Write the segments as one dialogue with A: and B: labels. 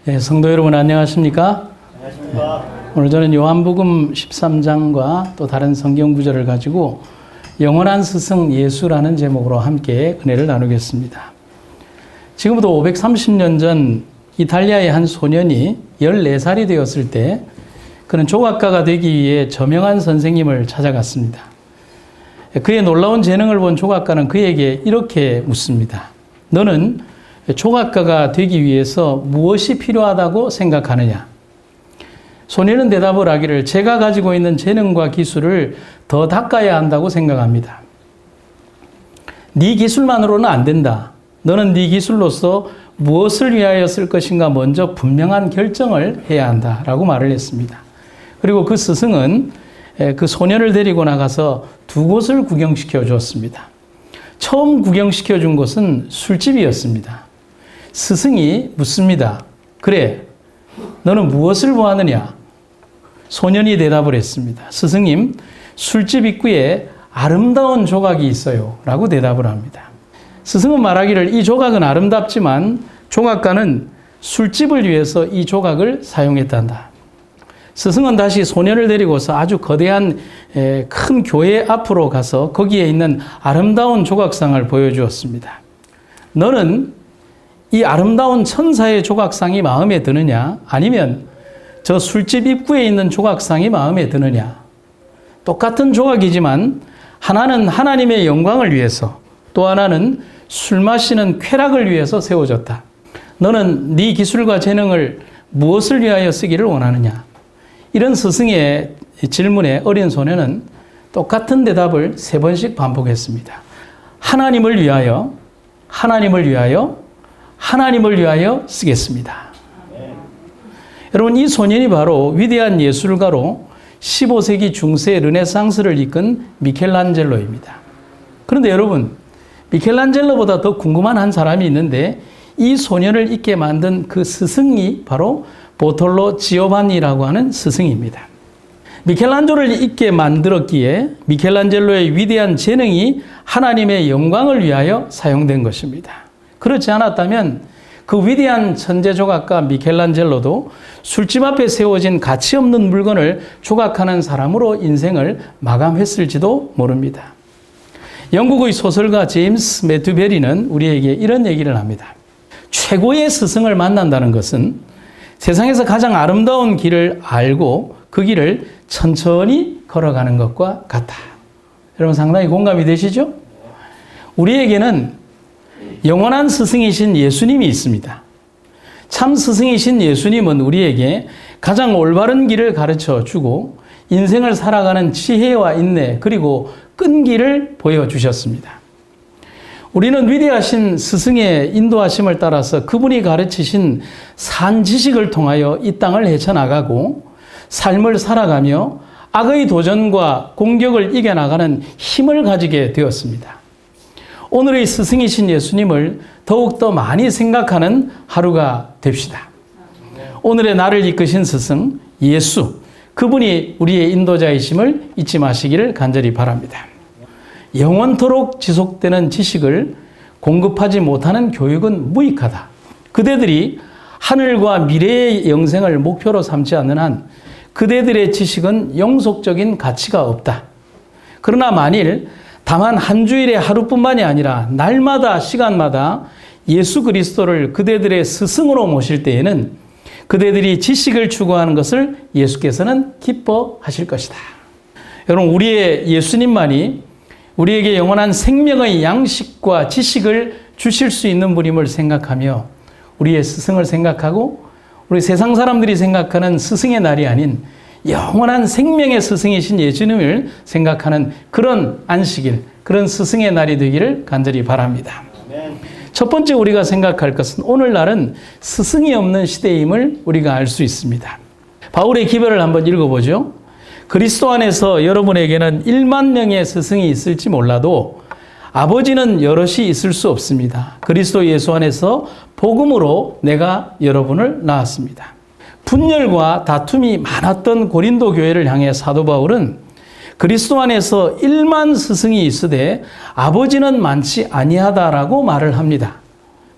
A: 네, 성도 여러분 안녕하십니까?
B: 안녕하십니까?
A: 오늘 저는 요한복음 13장과 또 다른 성경 구절을 가지고 영원한 스승 예수라는 제목으로 함께 은혜를 나누겠습니다. 지금부터 530년 전 이탈리아의 한 소년이 14살이 되었을 때 그는 조각가가 되기 위해 저명한 선생님을 찾아갔습니다. 그의 놀라운 재능을 본 조각가는 그에게 이렇게 묻습니다. 너는 조각가가 되기 위해서 무엇이 필요하다고 생각하느냐? 소년은 대답을 하기를 제가 가지고 있는 재능과 기술을 더 닦아야 한다고 생각합니다. 네 기술만으로는 안 된다. 너는 네 기술로서 무엇을 위하여 쓸 것인가 먼저 분명한 결정을 해야 한다라고 말을 했습니다. 그리고 그 스승은 그 소년을 데리고 나가서 두 곳을 구경시켜 주었습니다. 처음 구경시켜 준 곳은 술집이었습니다. 스승이 묻습니다. 그래, 너는 무엇을 보았느냐? 소년이 대답을 했습니다. 스승님, 술집 입구에 아름다운 조각이 있어요. 라고 대답을 합니다. 스승은 말하기를 이 조각은 아름답지만 조각가는 술집을 위해서 이 조각을 사용했단다. 스승은 다시 소년을 데리고서 아주 거대한 큰 교회 앞으로 가서 거기에 있는 아름다운 조각상을 보여주었습니다. 너는 이 아름다운 천사의 조각상이 마음에 드느냐? 아니면 저 술집 입구에 있는 조각상이 마음에 드느냐? 똑같은 조각이지만 하나는 하나님의 영광을 위해서 또 하나는 술 마시는 쾌락을 위해서 세워졌다. 너는 네 기술과 재능을 무엇을 위하여 쓰기를 원하느냐? 이런 스승의 질문에 어린 소년은 똑같은 대답을 3번씩 반복했습니다. 하나님을 위하여, 하나님을 위하여, 하나님을 위하여 쓰겠습니다. 여러분, 이 소년이 바로 위대한 예술가로 15세기 중세 르네상스를 이끈 미켈란젤로입니다. 그런데 여러분, 미켈란젤로보다 더 궁금한 한 사람이 있는데 이 소년을 잊게 만든 그 스승이 바로 보톨로 지오반니라고 하는 스승입니다. 미켈란젤로를 잊게 만들었기에 미켈란젤로의 위대한 재능이 하나님의 영광을 위하여 사용된 것입니다. 그렇지 않았다면 그 위대한 천재 조각가 미켈란젤로도 술집 앞에 세워진 가치 없는 물건을 조각하는 사람으로 인생을 마감했을지도 모릅니다. 영국의 소설가 제임스 매튜 베리는 우리에게 이런 얘기를 합니다. 최고의 스승을 만난다는 것은 세상에서 가장 아름다운 길을 알고 그 길을 천천히 걸어가는 것과 같다. 여러분 상당히 공감이 되시죠? 우리에게는 영원한 스승이신 예수님이 있습니다. 참 스승이신 예수님은 우리에게 가장 올바른 길을 가르쳐 주고 인생을 살아가는 지혜와 인내 그리고 끈기를 보여주셨습니다. 우리는 위대하신 스승의 인도하심을 따라서 그분이 가르치신 산 지식을 통하여 이 땅을 헤쳐나가고 삶을 살아가며 악의 도전과 공격을 이겨나가는 힘을 가지게 되었습니다. 오늘의 스승이신 예수님을 더욱더 많이 생각하는 하루가 됩시다. 오늘의 나를 이끄신 스승 예수, 그분이 우리의 인도자이심을 잊지 마시기를 간절히 바랍니다. 영원토록 지속되는 지식을 공급하지 못하는 교육은 무익하다. 그대들이 하늘과 미래의 영생을 목표로 삼지 않는 한 그대들의 지식은 영속적인 가치가 없다. 그러나 만일 다만 한 주일의 하루뿐만이 아니라 날마다 시간마다 예수 그리스도를 그대들의 스승으로 모실 때에는 그대들이 지식을 추구하는 것을 예수께서는 기뻐하실 것이다. 여러분, 우리의 예수님만이 우리에게 영원한 생명의 양식과 지식을 주실 수 있는 분임을 생각하며 우리의 스승을 생각하고 우리 세상 사람들이 생각하는 스승의 날이 아닌 영원한 생명의 스승이신 예수님을 생각하는 그런 안식일, 그런 스승의 날이 되기를 간절히 바랍니다. 첫 번째 우리가 생각할 것은 오늘날은 스승이 없는 시대임을 우리가 알 수 있습니다. 바울의 기별을 한번 읽어보죠. 그리스도 안에서 여러분에게는 1만 명의 스승이 있을지 몰라도 아버지는 여럿이 있을 수 없습니다. 그리스도 예수 안에서 복음으로 내가 여러분을 낳았습니다. 분열과 다툼이 많았던 고린도 교회를 향해 사도 바울은 그리스도 안에서 1만 스승이 있으되 아버지는 많지 아니하다라고 말을 합니다.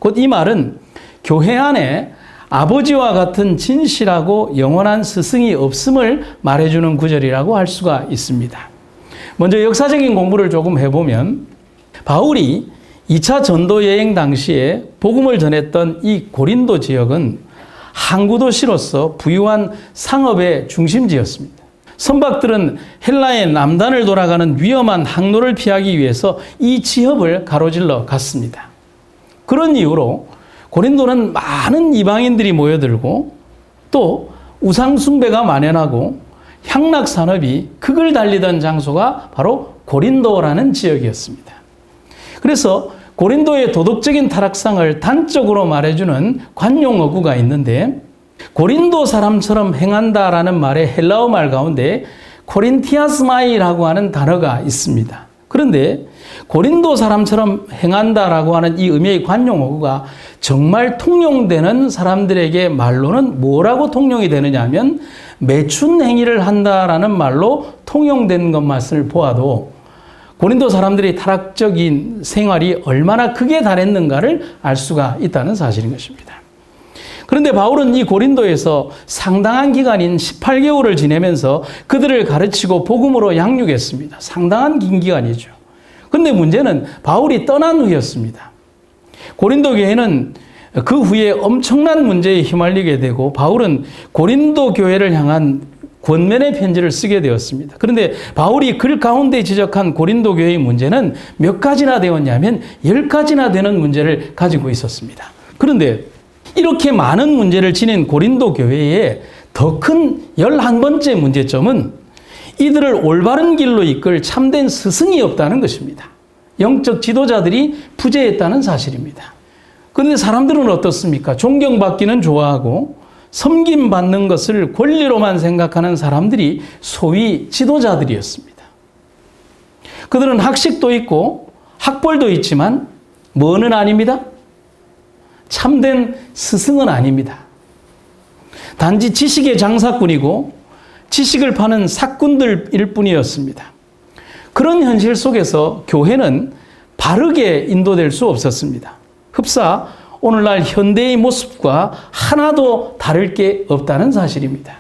A: 곧 이 말은 교회 안에 아버지와 같은 진실하고 영원한 스승이 없음을 말해주는 구절이라고 할 수가 있습니다. 먼저 역사적인 공부를 조금 해보면 바울이 2차 전도 여행 당시에 복음을 전했던 이 고린도 지역은 항구 도시로서 부유한 상업의 중심지였습니다. 선박들은 헬라의 남단을 돌아가는 위험한 항로를 피하기 위해서 이 지역을 가로질러 갔습니다. 그런 이유로 고린도는 많은 이방인들이 모여들고 또 우상 숭배가 만연하고 향락 산업이 극을 달리던 장소가 바로 고린도라는 지역이었습니다. 그래서 고린도의 도덕적인 타락상을 단적으로 말해주는 관용어구가 있는데 고린도 사람처럼 행한다라는 말의 헬라어 말 가운데 코린티아스마이라고 하는 단어가 있습니다. 그런데 고린도 사람처럼 행한다라고 하는 이 의미의 관용어구가 정말 통용되는 사람들에게 말로는 뭐라고 통용이 되느냐 하면 매춘 행위를 한다라는 말로 통용된 것만을 보아도 고린도 사람들이 타락적인 생활이 얼마나 크게 달했는가를 알 수가 있다는 사실인 것입니다. 그런데 바울은 이 고린도에서 상당한 기간인 18개월을 지내면서 그들을 가르치고 복음으로 양육했습니다. 상당한 긴 기간이죠. 그런데 문제는 바울이 떠난 후였습니다. 고린도 교회는 그 후에 엄청난 문제에 휘말리게 되고 바울은 고린도 교회를 향한 권면의 편지를 쓰게 되었습니다. 그런데 바울이 글 가운데 지적한 고린도 교회의 문제는 몇 가지나 되었냐면 10가지나 되는 문제를 가지고 있었습니다. 그런데 이렇게 많은 문제를 지닌 고린도 교회의 더 큰 11번째 문제점은 이들을 올바른 길로 이끌 참된 스승이 없다는 것입니다. 영적 지도자들이 부재했다는 사실입니다. 그런데 사람들은 어떻습니까? 존경받기는 좋아하고 섬김받는 것을 권리로만 생각하는 사람들이 소위 지도자들이었습니다. 그들은 학식도 있고 학벌도 있지만 뭐는 아닙니다? 참된 스승은 아닙니다. 단지 지식의 장사꾼이고 지식을 파는 사꾼들일 뿐이었습니다. 그런 현실 속에서 교회는 바르게 인도될 수 없었습니다. 흡사 오늘날 현대의 모습과 하나도 다를 게 없다는 사실입니다.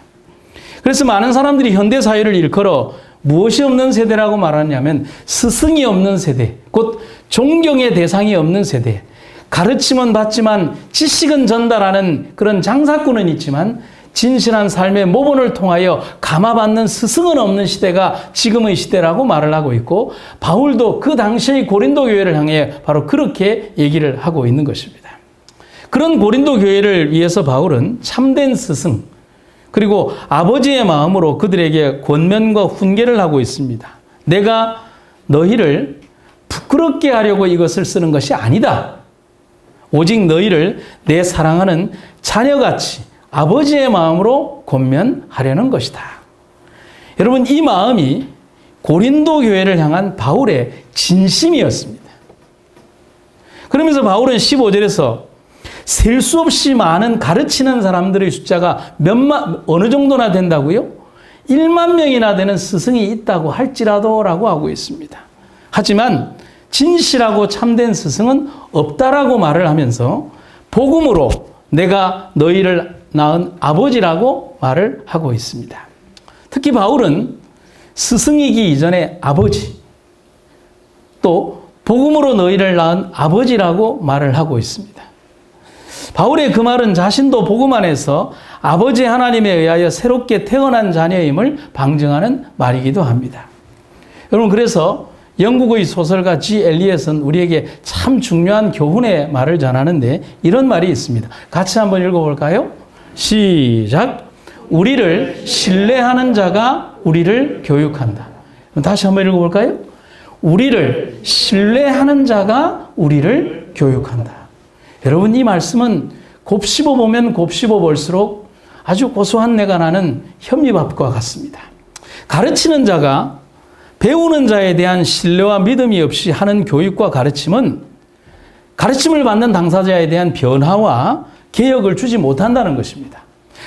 A: 그래서 많은 사람들이 현대사회를 일컬어 무엇이 없는 세대라고 말하냐면 스승이 없는 세대, 곧 존경의 대상이 없는 세대, 가르침은 받지만 지식은 전달하는 그런 장사꾼은 있지만 진실한 삶의 모본을 통하여 감화받는 스승은 없는 시대가 지금의 시대라고 말을 하고 있고 바울도 그 당시의 고린도 교회를 향해 바로 그렇게 얘기를 하고 있는 것입니다. 그런 고린도 교회를 위해서 바울은 참된 스승 그리고 아버지의 마음으로 그들에게 권면과 훈계를 하고 있습니다. 내가 너희를 부끄럽게 하려고 이것을 쓰는 것이 아니다. 오직 너희를 내 사랑하는 자녀같이 아버지의 마음으로 권면하려는 것이다. 여러분, 이 마음이 고린도 교회를 향한 바울의 진심이었습니다. 그러면서 바울은 15절에서 셀 수 없이 많은 가르치는 사람들의 숫자가 어느 정도나 된다고요? 1만 명이나 되는 스승이 있다고 할지라도 라고 하고 있습니다. 하지만 진실하고 참된 스승은 없다라고 말을 하면서 복음으로 내가 너희를 낳은 아버지라고 말을 하고 있습니다. 특히 바울은 스승이기 이전에 아버지, 또 복음으로 너희를 낳은 아버지라고 말을 하고 있습니다. 바울의 그 말은 자신도 복음 안에서 아버지 하나님에 의하여 새롭게 태어난 자녀임을 방증하는 말이기도 합니다. 여러분, 그래서 영국의 소설가 G. 엘리엇은 우리에게 참 중요한 교훈의 말을 전하는데 이런 말이 있습니다. 같이 한번 읽어볼까요? 시작. 우리를 신뢰하는 자가 우리를 교육한다. 다시 한번 읽어볼까요? 우리를 신뢰하는 자가 우리를 교육한다. 여러분, 이 말씀은 곱씹어 보면 곱씹어 볼수록 아주 고소한 내가 나는 현미밥과 같습니다. 가르치는 자가 배우는 자에 대한 신뢰와 믿음이 없이 하는 교육과 가르침은 가르침을 받는 당사자에 대한 변화와 개혁을 주지 못한다는 것입니다.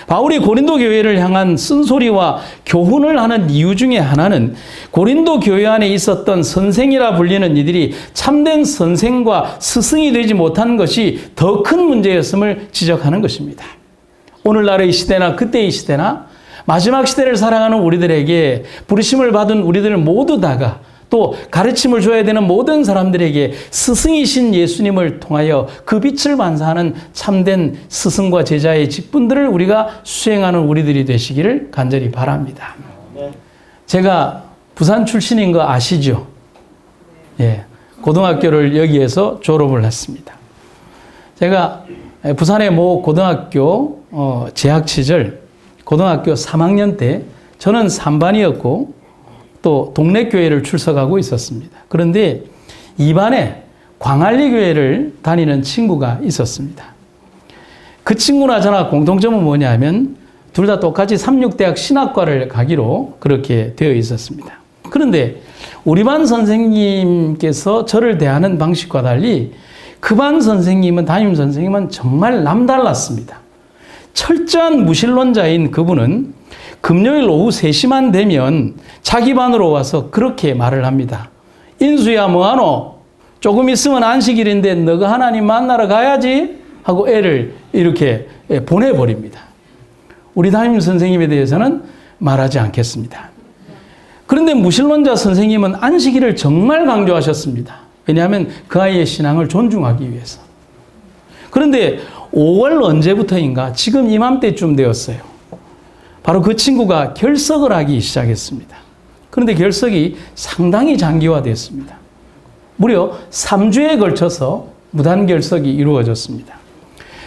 A: 바울이 고린도 교회를 향한 쓴소리와 교훈을 하는 이유 중에 하나는 고린도 교회 안에 있었던 선생이라 불리는 이들이 참된 선생과 스승이 되지 못한 것이 더 큰 문제였음을 지적하는 것입니다. 오늘날의 시대나 그때의 시대나 마지막 시대를 살아가는 우리들에게 부르심을 받은 우리들 모두 다가 또 가르침을 줘야 되는 모든 사람들에게 스승이신 예수님을 통하여 그 빛을 반사하는 참된 스승과 제자의 직분들을 우리가 수행하는 우리들이 되시기를 간절히 바랍니다. 제가 부산 출신인 거 아시죠? 예, 고등학교를 여기에서 졸업을 했습니다. 제가 부산의 모 고등학교 재학 시절 고등학교 3학년 때 저는 3반이었고 또 동네 교회를 출석하고 있었습니다. 그런데 2반에 광안리 교회를 다니는 친구가 있었습니다. 그 친구나 저나 공통점은 뭐냐면 둘 다 똑같이 삼육대학 신학과를 가기로 그렇게 되어 있었습니다. 그런데 우리 반 선생님께서 저를 대하는 방식과 달리 그 반 선생님은, 담임 선생님은 정말 남달랐습니다. 철저한 무신론자인 그분은 금요일 오후 3시만 되면 자기 반으로 와서 그렇게 말을 합니다. 인수야 뭐하노? 조금 있으면 안식일인데 너가 하나님 만나러 가야지 하고 애를 이렇게 보내버립니다. 우리 담임 선생님에 대해서는 말하지 않겠습니다. 그런데 무신론자 선생님은 안식일을 정말 강조하셨습니다. 왜냐하면 그 아이의 신앙을 존중하기 위해서. 그런데 5월 언제부터인가 지금 이맘때쯤 되었어요. 바로 그 친구가 결석을 하기 시작했습니다. 그런데 결석이 상당히 장기화됐습니다. 무려 3주에 걸쳐서 무단 결석이 이루어졌습니다.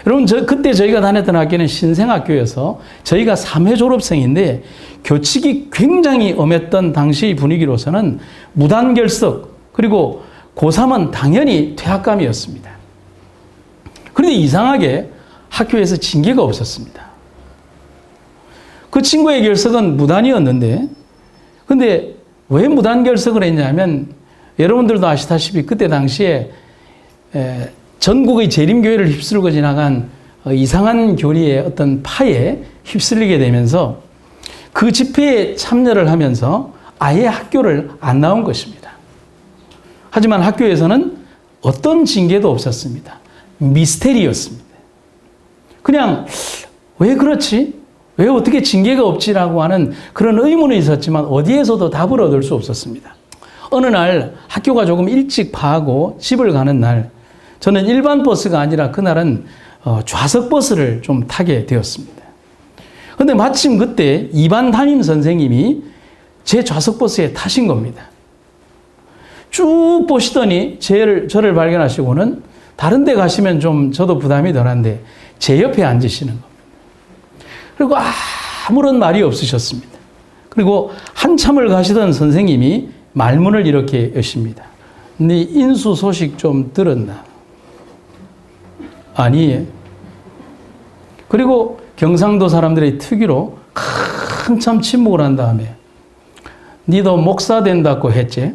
A: 여러분, 그때 저희가 다녔던 학교는 신생학교여서 저희가 3회 졸업생인데 교칙이 굉장히 엄했던 당시의 분위기로서는 무단 결석, 그리고 고3은 당연히 퇴학감이었습니다. 그런데 이상하게 학교에서 징계가 없었습니다. 그 친구의 결석은 무단이었는데, 근데 왜 무단 결석을 했냐면 여러분들도 아시다시피 그때 당시에 전국의 재림교회를 휩쓸고 지나간 이상한 교리의 어떤 파에 휩쓸리게 되면서 그 집회에 참여를 하면서 아예 학교를 안 나온 것입니다. 하지만 학교에서는 어떤 징계도 없었습니다. 미스테리였습니다. 그냥 왜 그렇지? 왜 어떻게 징계가 없지라고 하는 그런 의문이 있었지만 어디에서도 답을 얻을 수 없었습니다. 어느 날 학교가 조금 일찍 파하고 집을 가는 날, 저는 일반 버스가 아니라 그날은 좌석 버스를 좀 타게 되었습니다. 그런데 마침 그때 2반 담임 선생님이 제 좌석 버스에 타신 겁니다. 쭉 보시더니 저를 발견하시고는 다른 데 가시면 좀 저도 부담이 덜한데 제 옆에 앉으시는 겁니다. 그리고 아무런 말이 없으셨습니다. 그리고 한참을 가시던 선생님이 말문을 이렇게 여십니다. 네 인수 소식 좀 들었나? 아니. 그리고 경상도 사람들의 특유로 한참 침묵을 한 다음에 니도 목사 된다고 했지?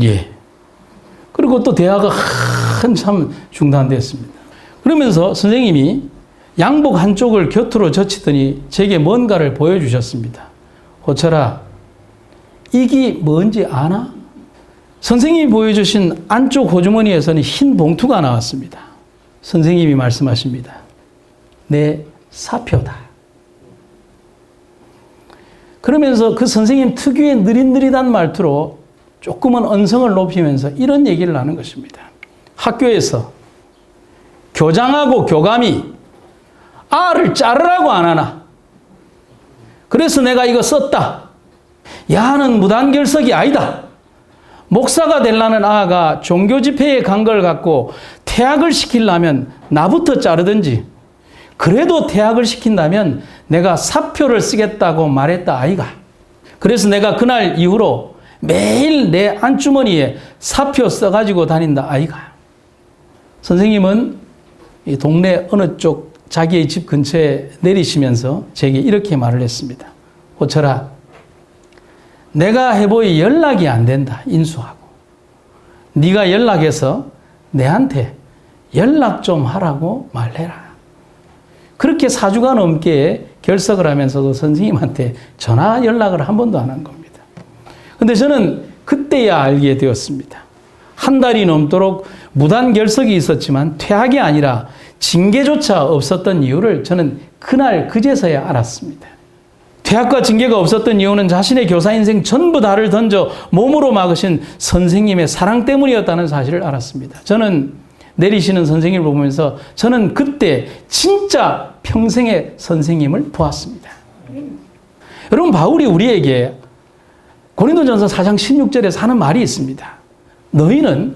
A: 예. 그리고 또 대화가 한참 중단됐습니다. 그러면서 선생님이 양복 한쪽을 곁으로 젖히더니 제게 뭔가를 보여주셨습니다. 호철아, 이게 뭔지 아나? 선생님이 보여주신 안쪽 호주머니에서는 흰 봉투가 나왔습니다. 선생님이 말씀하십니다. 내 사표다. 그러면서 그 선생님 특유의 느릿느릿한 말투로 조금은 언성을 높이면서 이런 얘기를 하는 것입니다. 학교에서 교장하고 교감이 알을 자르라고 안 하나? 그래서 내가 이거 썼다. 야는 무단결석이 아니다. 목사가 되려는 아가 종교 집회에 간 걸 갖고 퇴학을 시키려면 나부터 자르든지, 그래도 퇴학을 시킨다면 내가 사표를 쓰겠다고 말했다 아이가. 그래서 내가 그날 이후로 매일 내 안주머니에 사표 써가지고 다닌다 아이가. 선생님은 이 동네 어느 쪽 자기의 집 근처에 내리시면서 제게 이렇게 말을 했습니다. 호철아, 내가 해보이 연락이 안 된다. 인수하고. 네가 연락해서 내한테 연락 좀 하라고 말해라. 그렇게 4주가 넘게 결석을 하면서도 선생님한테 전화 연락을 한 번도 안 한 겁니다. 근데 저는 그때야 알게 되었습니다. 한 달이 넘도록 무단 결석이 있었지만 퇴학이 아니라 징계조차 없었던 이유를 저는 그날 그제서야 알았습니다. 퇴학과 징계가 없었던 이유는 자신의 교사 인생 전부 다를 던져 몸으로 막으신 선생님의 사랑 때문이었다는 사실을 알았습니다. 저는 내리시는 선생님을 보면서 저는 그때 진짜 평생의 선생님을 보았습니다. 여러분, 바울이 우리에게 고린도전서 4장 16절에서 하는 말이 있습니다. 너희는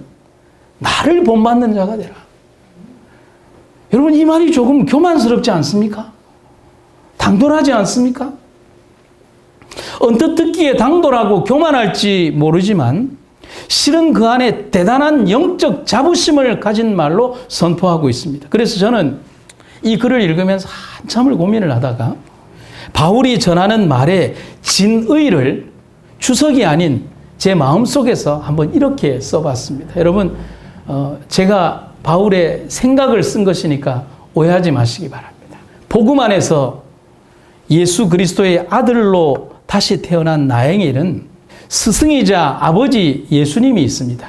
A: 나를 본받는 자가 되라. 여러분, 이 말이 조금 교만스럽지 않습니까? 당돌하지 않습니까? 언뜻 듣기에 당돌하고 교만할지 모르지만 실은 그 안에 대단한 영적 자부심을 가진 말로 선포하고 있습니다. 그래서 저는 이 글을 읽으면서 한참을 고민을 하다가 바울이 전하는 말의 진의를 주석이 아닌 제 마음속에서 한번 이렇게 써봤습니다. 여러분, 제가 바울의 생각을 쓴 것이니까 오해하지 마시기 바랍니다. 복음 안에서 예수 그리스도의 아들로 다시 태어난 나에게는 스승이자 아버지 예수님이 있습니다.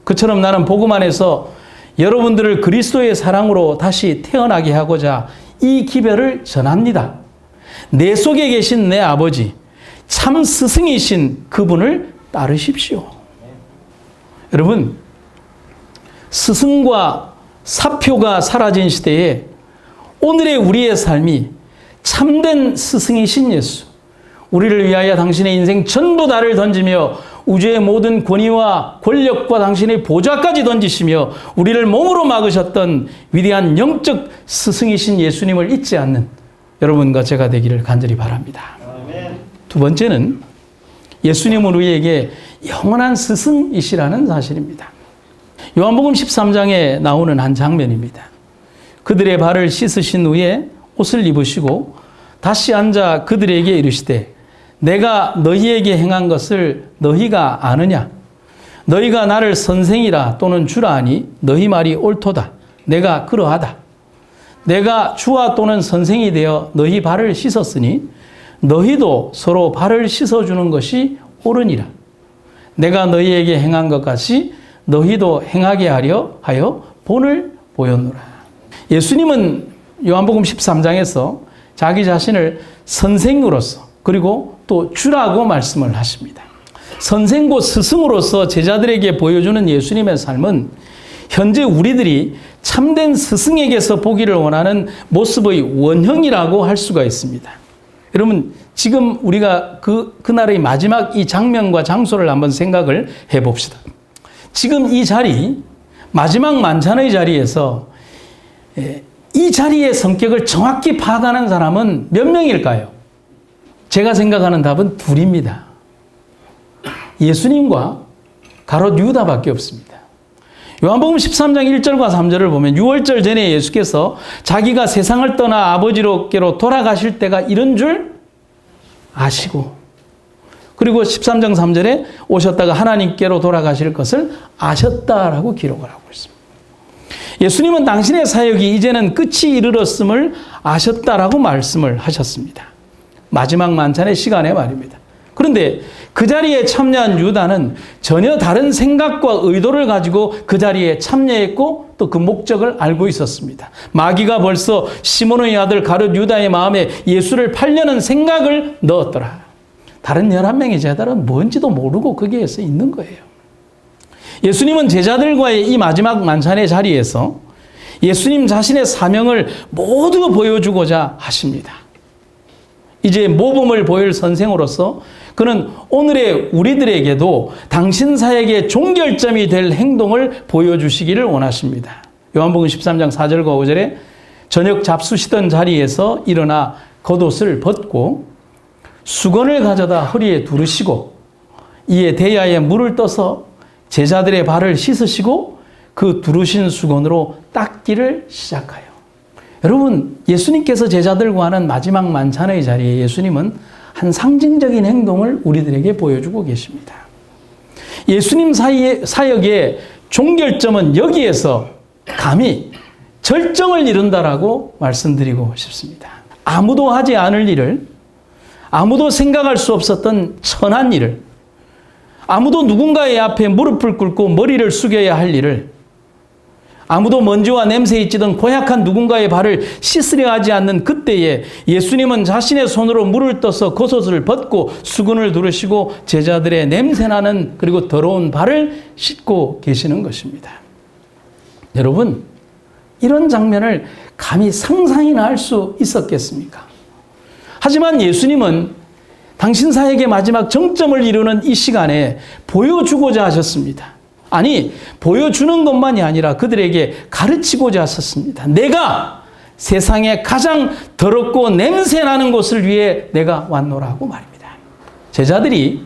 A: 그처럼 나는 복음 안에서 여러분들을 그리스도의 사랑으로 다시 태어나게 하고자 이 기별을 전합니다. 내 속에 계신 내 아버지, 참 스승이신 그분을 따르십시오. 여러분, 스승과 사표가 사라진 시대에 오늘의 우리의 삶이 참된 스승이신 예수, 우리를 위하여 당신의 인생 전부 다를 던지며 우주의 모든 권위와 권력과 당신의 보좌까지 던지시며 우리를 몸으로 막으셨던 위대한 영적 스승이신 예수님을 잊지 않는 여러분과 제가 되기를 간절히 바랍니다. 아멘. 두 번째는 예수님은 우리에게 영원한 스승이시라는 사실입니다. 요한복음 13장에 나오는 한 장면입니다. 그들의 발을 씻으신 후에 옷을 입으시고 다시 앉아 그들에게 이르시되 내가 너희에게 행한 것을 너희가 아느냐? 너희가 나를 선생이라 또는 주라 하니 너희 말이 옳도다. 내가 그러하다. 내가 주와 또는 선생이 되어 너희 발을 씻었으니 너희도 서로 발을 씻어주는 것이 옳으니라. 내가 너희에게 행한 것 같이 너희도 행하게 하려 하여 본을 보였노라. 예수님은 요한복음 13장에서 자기 자신을 선생으로서 그리고 또 주라고 말씀을 하십니다. 선생고 스승으로서 제자들에게 보여주는 예수님의 삶은 현재 우리들이 참된 스승에게서 보기를 원하는 모습의 원형이라고 할 수가 있습니다. 여러분, 지금 우리가 그날의 마지막 이 장면과 장소를 한번 생각을 해봅시다. 지금 이 자리, 마지막 만찬의 자리에서 이 자리의 성격을 정확히 파악하는 사람은 몇 명일까요? 제가 생각하는 답은 둘입니다. 예수님과 가롯 유다밖에 없습니다. 요한복음 13장 1절과 3절을 보면 6월절 전에 예수께서 자기가 세상을 떠나 아버지로께로 돌아가실 때가 이른 줄 아시고 그리고 13장 3절에 오셨다가 하나님께로 돌아가실 것을 아셨다라고 기록을 하고 있습니다. 예수님은 당신의 사역이 이제는 끝이 이르렀음을 아셨다라고 말씀을 하셨습니다. 마지막 만찬의 시간에 말입니다. 그런데 그 자리에 참여한 유다는 전혀 다른 생각과 의도를 가지고 그 자리에 참여했고 또 그 목적을 알고 있었습니다. 마귀가 벌써 시몬의 아들 가룟 유다의 마음에 예수를 팔려는 생각을 넣었더라. 다른 11명의 제자들은 뭔지도 모르고 거기에서 있는 거예요. 예수님은 제자들과의 이 마지막 만찬의 자리에서 예수님 자신의 사명을 모두 보여주고자 하십니다. 이제 모범을 보일 선생으로서 그는 오늘의 우리들에게도 당신 사역의 종결점이 될 행동을 보여주시기를 원하십니다. 요한복음 13장 4절과 5절에 저녁 잡수시던 자리에서 일어나 겉옷을 벗고 수건을 가져다 허리에 두르시고 이에 대야에 물을 떠서 제자들의 발을 씻으시고 그 두르신 수건으로 닦기를 시작하여. 여러분, 예수님께서 제자들과 하는 마지막 만찬의 자리에 예수님은 한 상징적인 행동을 우리들에게 보여주고 계십니다. 예수님 사역의 종결점은 여기에서 감히 절정을 이룬다라고 말씀드리고 싶습니다. 아무도 하지 않을 일을, 아무도 생각할 수 없었던 천한 일을, 아무도 누군가의 앞에 무릎을 꿇고 머리를 숙여야 할 일을, 아무도 먼지와 냄새에 있지던 고약한 누군가의 발을 씻으려 하지 않는 그때에 예수님은 자신의 손으로 물을 떠서 겉옷을 벗고 수건을 두르시고 제자들의 냄새나는 그리고 더러운 발을 씻고 계시는 것입니다. 여러분, 이런 장면을 감히 상상이나 할 수 있었겠습니까? 하지만 예수님은 당신 사역의 마지막 정점을 이루는 이 시간에 보여주고자 하셨습니다. 아니, 보여주는 것만이 아니라 그들에게 가르치고자 하셨습니다. 내가 세상에 가장 더럽고 냄새나는 곳을 위해 내가 왔노라고 말입니다. 제자들이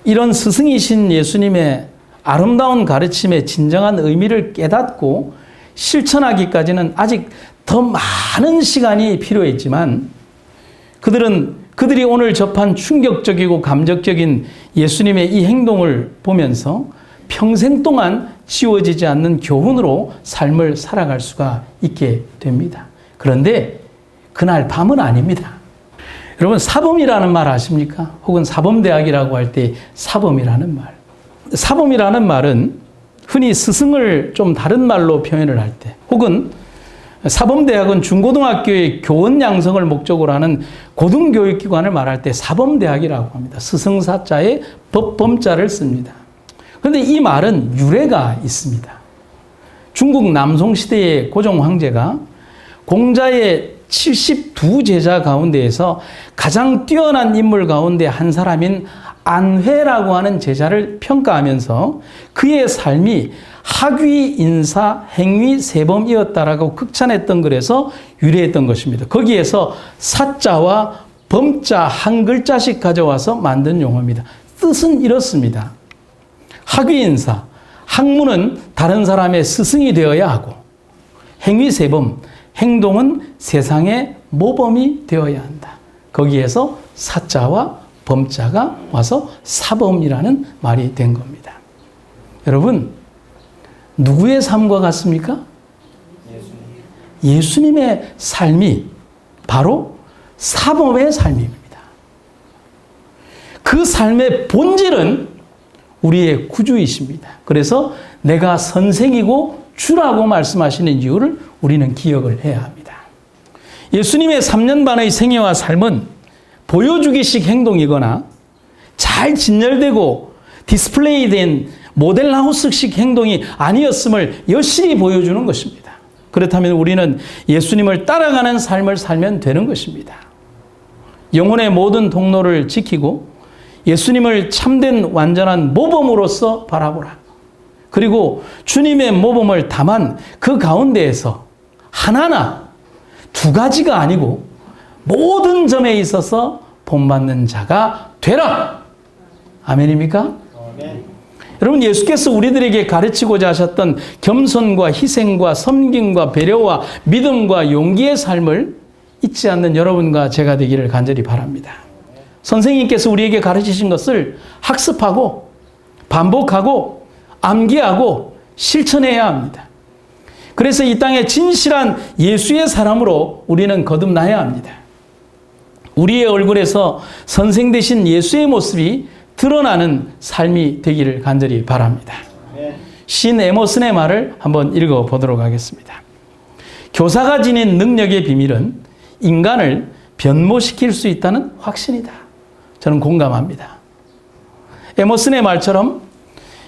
A: 이런 스승이신 예수님의 아름다운 가르침의 진정한 의미를 깨닫고 실천하기까지는 아직 더 많은 시간이 필요했지만 그들이 오늘 접한 충격적이고 감격적인 예수님의 이 행동을 보면서 평생 동안 지워지지 않는 교훈으로 삶을 살아갈 수가 있게 됩니다. 그런데 그날 밤은 아닙니다. 여러분, 사범이라는 말 아십니까? 혹은 사범대학이라고 할 때 사범이라는 말. 사범이라는 말은 흔히 스승을 좀 다른 말로 표현을 할 때, 혹은 사범대학은 중고등학교의 교원 양성을 목적으로 하는 고등교육기관을 말할 때 사범대학이라고 합니다. 스승사자에 법범자를 씁니다. 그런데 이 말은 유래가 있습니다. 중국 남송시대의 고종 황제가 공자의 72제자 가운데에서 가장 뛰어난 인물 가운데 한 사람인 안회라고 하는 제자를 평가하면서 그의 삶이 학위, 인사, 행위, 세범이었다라고 극찬했던 글에서 유래했던 것입니다. 거기에서 사자와 범자 한 글자씩 가져와서 만든 용어입니다. 뜻은 이렇습니다. 학위, 인사, 학문은 다른 사람의 스승이 되어야 하고, 행위, 세범, 행동은 세상의 모범이 되어야 한다. 거기에서 사자와 범자가 와서 사범이라는 말이 된 겁니다. 여러분, 누구의 삶과 같습니까? 예수님의 삶이 바로 사범의 삶입니다. 그 삶의 본질은 우리의 구주이십니다. 그래서 내가 선생이고 주라고 말씀하시는 이유를 우리는 기억을 해야 합니다. 예수님의 3년 반의 생애와 삶은 보여주기식 행동이거나 잘 진열되고 디스플레이된 모델하우스식 행동이 아니었음을 여실히 보여주는 것입니다. 그렇다면 우리는 예수님을 따라가는 삶을 살면 되는 것입니다. 영혼의 모든 통로를 지키고 예수님을 참된 완전한 모범으로서 바라보라. 그리고 주님의 모범을 담은 그 가운데에서 하나나 두 가지가 아니고 모든 점에 있어서 본받는 자가 되라. 아멘입니까? 아멘. 여러분, 예수께서 우리들에게 가르치고자 하셨던 겸손과 희생과 섬김과 배려와 믿음과 용기의 삶을 잊지 않는 여러분과 제가 되기를 간절히 바랍니다. 선생님께서 우리에게 가르치신 것을 학습하고 반복하고 암기하고 실천해야 합니다. 그래서 이 땅에 진실한 예수의 사람으로 우리는 거듭나야 합니다. 우리의 얼굴에서 선생 되신 예수의 모습이 드러나는 삶이 되기를 간절히 바랍니다. 신 에머슨의 말을 한번 읽어보도록 하겠습니다. 교사가 지닌 능력의 비밀은 인간을 변모시킬 수 있다는 확신이다. 저는 공감합니다. 에머슨의 말처럼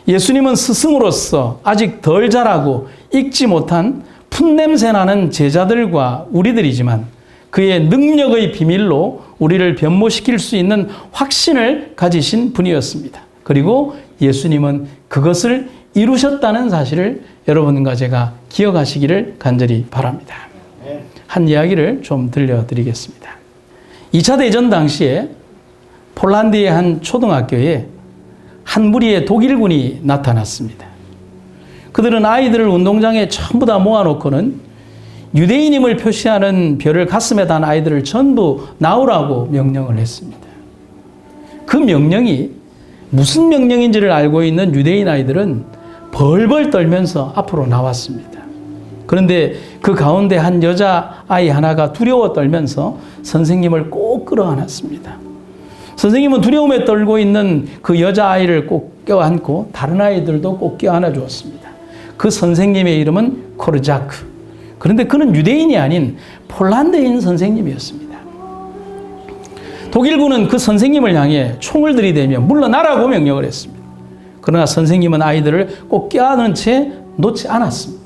A: 예수님은 스승으로서 아직 덜 자라고 익지 못한 풋냄새 나는 제자들과 우리들이지만 그의 능력의 비밀로 우리를 변모시킬 수 있는 확신을 가지신 분이었습니다. 그리고 예수님은 그것을 이루셨다는 사실을 여러분과 제가 기억하시기를 간절히 바랍니다. 한 이야기를 좀 들려드리겠습니다. 2차 대전 당시에 폴란드의 한 초등학교에 한 무리의 독일군이 나타났습니다. 그들은 아이들을 운동장에 전부 다 모아놓고는 유대인임을 표시하는 별을 가슴에 단 아이들을 전부 나오라고 명령을 했습니다. 그 명령이 무슨 명령인지를 알고 있는 유대인 아이들은 벌벌 떨면서 앞으로 나왔습니다. 그런데 그 가운데 한 여자아이 하나가 두려워 떨면서 선생님을 꼭 끌어안았습니다. 선생님은 두려움에 떨고 있는 그 여자아이를 꼭 껴안고 다른 아이들도 꼭 껴안아 주었습니다. 그 선생님의 이름은 코르자크. 그런데 그는 유대인이 아닌 폴란드인 선생님이었습니다. 독일군은 그 선생님을 향해 총을 들이대며 물러나라고 명령을 했습니다. 그러나 선생님은 아이들을 꼭 껴안은 채 놓지 않았습니다.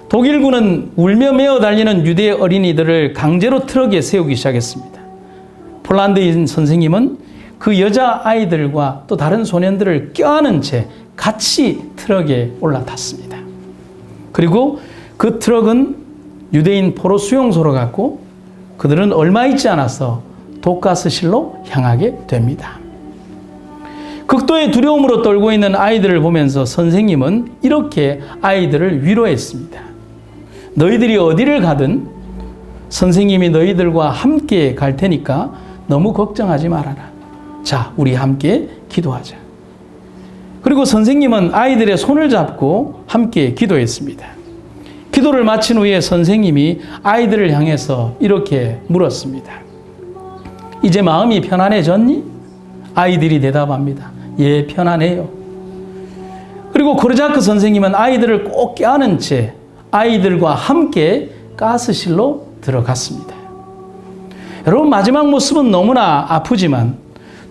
A: 독일군은 울며 메어 달리는 유대 어린이들을 강제로 트럭에 세우기 시작했습니다. 폴란드인 선생님은 그 여자아이들과 또 다른 소년들을 껴안은 채 같이 트럭에 올라탔습니다. 그리고 그 트럭은 유대인 포로 수용소로 갔고 그들은 얼마 있지 않아서 독가스실로 향하게 됩니다. 극도의 두려움으로 떨고 있는 아이들을 보면서 선생님은 이렇게 아이들을 위로했습니다. 너희들이 어디를 가든 선생님이 너희들과 함께 갈 테니까 너무 걱정하지 말아라. 자, 우리 함께 기도하자. 그리고 선생님은 아이들의 손을 잡고 함께 기도했습니다. 기도를 마친 후에 선생님이 아이들을 향해서 이렇게 물었습니다. 이제 마음이 편안해졌니? 아이들이 대답합니다. 예, 편안해요. 그리고 코르자크 선생님은 아이들을 꼭 껴안은 채 아이들과 함께 가스실로 들어갔습니다. 여러분, 마지막 모습은 너무나 아프지만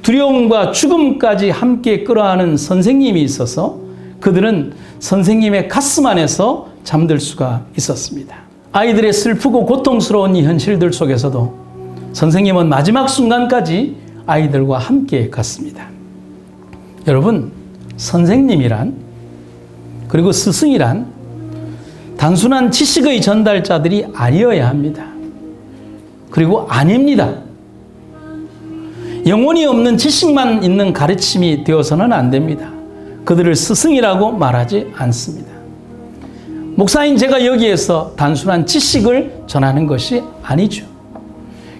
A: 두려움과 죽음까지 함께 끌어안은 선생님이 있어서 그들은 선생님의 가슴 안에서 잠들 수가 있었습니다. 아이들의 슬프고 고통스러운 이 현실들 속에서도 선생님은 마지막 순간까지 아이들과 함께 갔습니다. 여러분, 선생님이란 그리고 스승이란 단순한 지식의 전달자들이 아니어야 합니다. 그리고 아닙니다. 영혼이 없는 지식만 있는 가르침이 되어서는 안 됩니다. 그들을 스승이라고 말하지 않습니다. 목사인 제가 여기에서 단순한 지식을 전하는 것이 아니죠.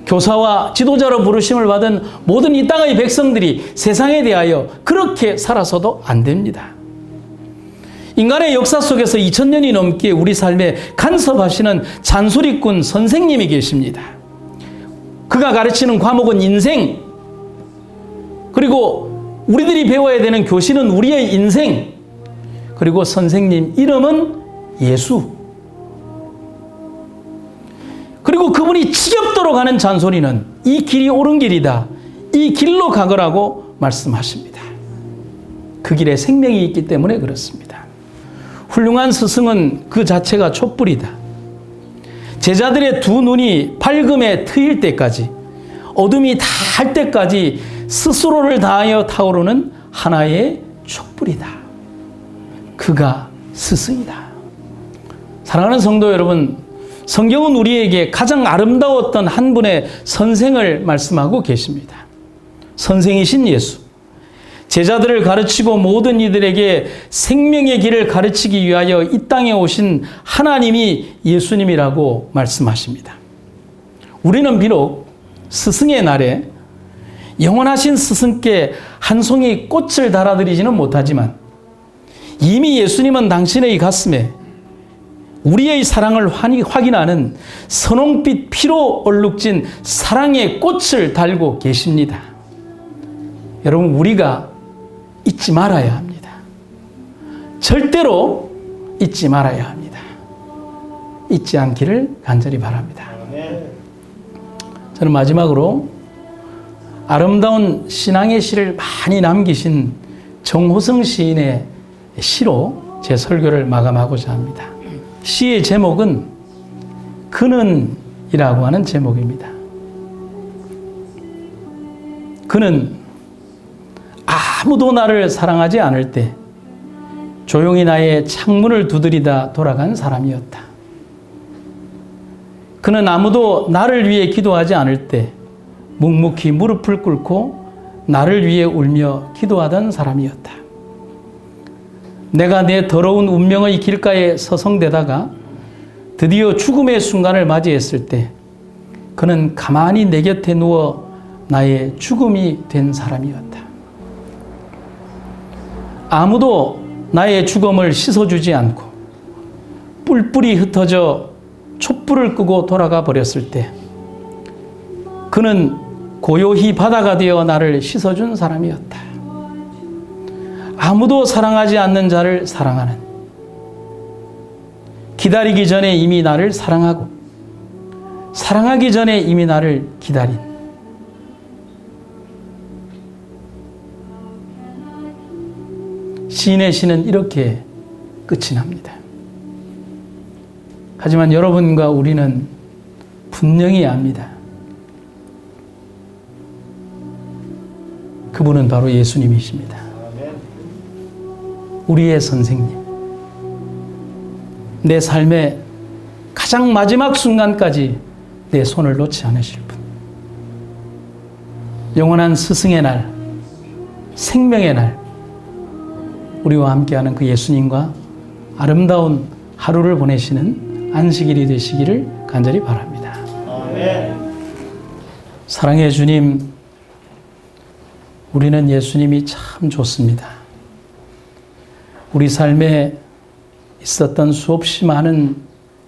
A: 교사와 지도자로 부르심을 받은 모든 이 땅의 백성들이 세상에 대하여 그렇게 살아서도 안 됩니다. 인간의 역사 속에서 2000년이 넘게 우리 삶에 간섭하시는 잔소리꾼 선생님이 계십니다. 그가 가르치는 과목은 인생, 그리고 우리들이 배워야 되는 교실은 우리의 인생, 그리고 선생님 이름은 예수. 그리고 그분이 지겹도록 하는 잔소리는 이 길이 옳은 길이다. 이 길로 가거라고 말씀하십니다. 그 길에 생명이 있기 때문에 그렇습니다. 훌륭한 스승은 그 자체가 촛불이다. 제자들의 두 눈이 밝음에 트일 때까지, 어둠이 다할 때까지 스스로를 다하여 타오르는 하나의 촛불이다. 그가 스승이다. 사랑하는 성도 여러분, 성경은 우리에게 가장 아름다웠던 한 분의 선생을 말씀하고 계십니다. 선생이신 예수. 제자들을 가르치고 모든 이들에게 생명의 길을 가르치기 위하여 이 땅에 오신 하나님이 예수님이라고 말씀하십니다. 우리는 비록 스승의 날에 영원하신 스승께 한 송이 꽃을 달아드리지는 못하지만 이미 예수님은 당신의 가슴에 우리의 사랑을 확인하는 선홍빛 피로 얼룩진 사랑의 꽃을 달고 계십니다. 여러분, 우리가 잊지 말아야 합니다. 절대로 잊지 말아야 합니다. 잊지 않기를 간절히 바랍니다. 저는 마지막으로 아름다운 신앙의 시를 많이 남기신 정호성 시인의 시로 제 설교를 마감하고자 합니다. 시의 제목은 그는이라고 하는 제목입니다. 그는 아무도 나를 사랑하지 않을 때 조용히 나의 창문을 두드리다 돌아간 사람이었다. 그는 아무도 나를 위해 기도하지 않을 때 묵묵히 무릎을 꿇고 나를 위해 울며 기도하던 사람이었다. 내가 내 더러운 운명의 길가에 서성대다가 드디어 죽음의 순간을 맞이했을 때 그는 가만히 내 곁에 누워 나의 죽음이 된 사람이었다. 아무도 나의 죽음을 씻어주지 않고 뿔뿔이 흩어져 촛불을 끄고 돌아가 버렸을 때 그는 고요히 바다가 되어 나를 씻어준 사람이었다. 아무도 사랑하지 않는 자를 사랑하는, 기다리기 전에 이미 나를 사랑하고 사랑하기 전에 이미 나를 기다린 시인의 시는 이렇게 끝이 납니다. 하지만 여러분과 우리는 분명히 압니다. 그분은 바로 예수님이십니다. 우리의 선생님. 내 삶의 가장 마지막 순간까지 내 손을 놓지 않으실 분. 영원한 스승의 날, 생명의 날, 우리와 함께하는 그 예수님과 아름다운 하루를 보내시는 안식일이 되시기를 간절히 바랍니다. 아멘. 사랑의 주님, 우리는 예수님이 참 좋습니다. 우리 삶에 있었던 수없이 많은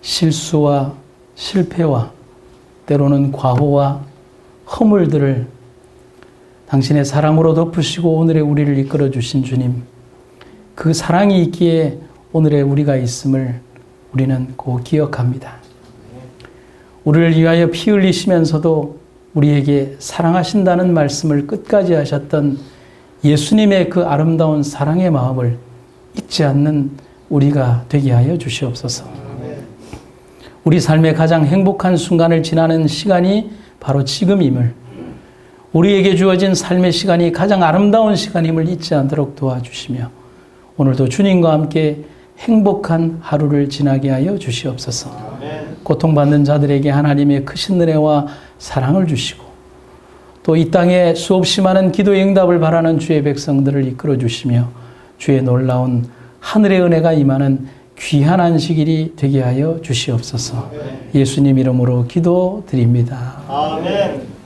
A: 실수와 실패와 때로는 과오와 허물들을 당신의 사랑으로 덮으시고 오늘의 우리를 이끌어 주신 주님, 그 사랑이 있기에 오늘의 우리가 있음을 우리는 꼭 기억합니다. 우리를 위하여 피 흘리시면서도 우리에게 사랑하신다는 말씀을 끝까지 하셨던 예수님의 그 아름다운 사랑의 마음을 잊지 않는 우리가 되게 하여 주시옵소서. 우리 삶의 가장 행복한 순간을 지나는 시간이 바로 지금임을, 우리에게 주어진 삶의 시간이 가장 아름다운 시간임을 잊지 않도록 도와주시며 오늘도 주님과 함께 행복한 하루를 지나게 하여 주시옵소서. 고통받는 자들에게 하나님의 크신 은혜와 사랑을 주시고 또 이 땅에 수없이 많은 기도의 응답을 바라는 주의 백성들을 이끌어 주시며 주의 놀라운 하늘의 은혜가 임하는 귀한 안식일이 되게 하여 주시옵소서. 예수님 이름으로 기도드립니다. 아멘.